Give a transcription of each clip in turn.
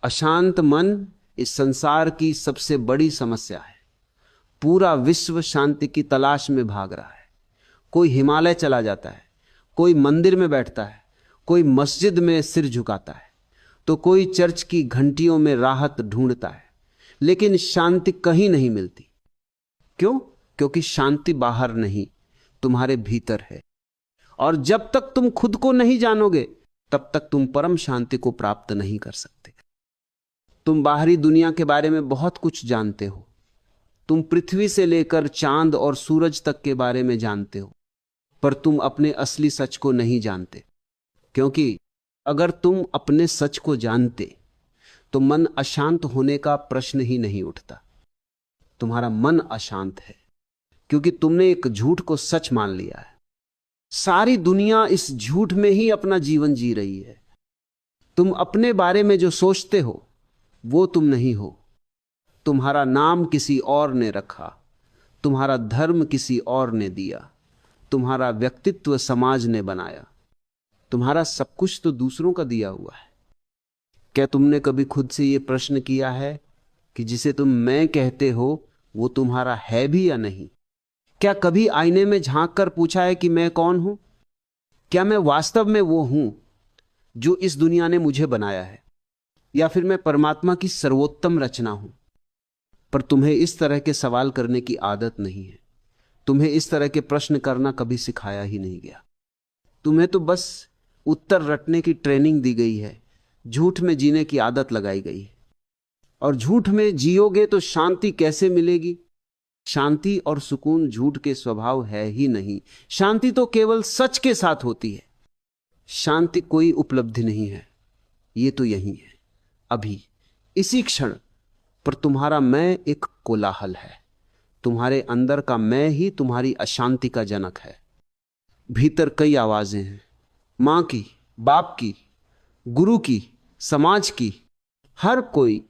अशांत मन इस संसार की सबसे बड़ी समस्या है। पूरा विश्व शांति की तलाश में भाग रहा है। कोई हिमालय चला जाता है, कोई मंदिर में बैठता है, कोई मस्जिद में सिर झुकाता है, तो कोई चर्च की घंटियों में राहत ढूंढता है, लेकिन शांति कहीं नहीं मिलती। क्यों? क्योंकि शांति बाहर नहीं, तुम्हारे भीतर है। और जब तक तुम खुद को नहीं जानोगे तब तक तुम परम शांति को प्राप्त नहीं कर सकते। तुम बाहरी दुनिया के बारे में बहुत कुछ जानते हो, तुम पृथ्वी से लेकर चांद और सूरज तक के बारे में जानते हो, पर तुम अपने असली सच को नहीं जानते। क्योंकि अगर तुम अपने सच को जानते तो मन अशांत होने का प्रश्न ही नहीं उठता। तुम्हारा मन अशांत है क्योंकि तुमने एक झूठ को सच मान लिया है। सारी दुनिया इस झूठ में ही अपना जीवन जी रही है। तुम अपने बारे में जो सोचते हो वो तुम नहीं हो। तुम्हारा नाम किसी और ने रखा, तुम्हारा धर्म किसी और ने दिया, तुम्हारा व्यक्तित्व समाज ने बनाया, तुम्हारा सब कुछ तो दूसरों का दिया हुआ है। क्या तुमने कभी खुद से यह प्रश्न किया है कि जिसे तुम मैं कहते हो वो तुम्हारा है भी या नहीं? क्या कभी आईने में झांक कर पूछा है कि मैं कौन हूं? क्या मैं वास्तव में वो हूं जो इस दुनिया ने मुझे बनाया है, या फिर मैं परमात्मा की सर्वोत्तम रचना हूं? पर तुम्हें इस तरह के सवाल करने की आदत नहीं है। तुम्हें इस तरह के प्रश्न करना कभी सिखाया ही नहीं गया। तुम्हें तो बस उत्तर रटने की ट्रेनिंग दी गई है, झूठ में जीने की आदत लगाई गई है। और झूठ में जियोगे तो शांति कैसे मिलेगी? शांति और सुकून झूठ के स्वभाव है ही नहीं। शांति तो केवल सच के साथ होती है। शांति कोई उपलब्धि नहीं है, ये तो यही है, अभी इसी क्षण। पर तुम्हारा मैं एक कोलाहल है। तुम्हारे अंदर का मैं ही तुम्हारी अशांति का जनक है। भीतर कई आवाजें हैं, मां की, बाप की, गुरु की, समाज की। हर कोई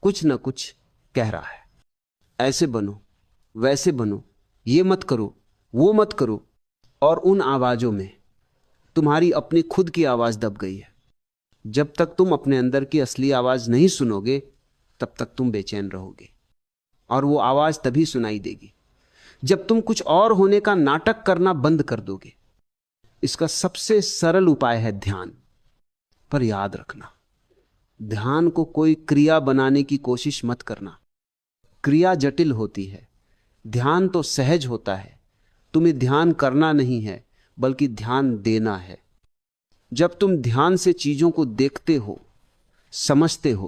कुछ न कुछ कह रहा है, ऐसे बनो, वैसे बनो, ये मत करो, वो मत करो। और उन आवाजों में तुम्हारी अपनी खुद की आवाज दब गई है। जब तक तुम अपने अंदर की असली आवाज नहीं सुनोगे तब तक तुम बेचैन रहोगे। और वो आवाज तभी सुनाई देगी जब तुम कुछ और होने का नाटक करना बंद कर दोगे। इसका सबसे सरल उपाय है ध्यान। पर याद रखना, ध्यान को कोई क्रिया बनाने की कोशिश मत करना। क्रिया जटिल होती है, ध्यान तो सहज होता है। तुम्हें ध्यान करना नहीं है बल्कि ध्यान देना है। जब तुम ध्यान से चीजों को देखते हो, समझते हो,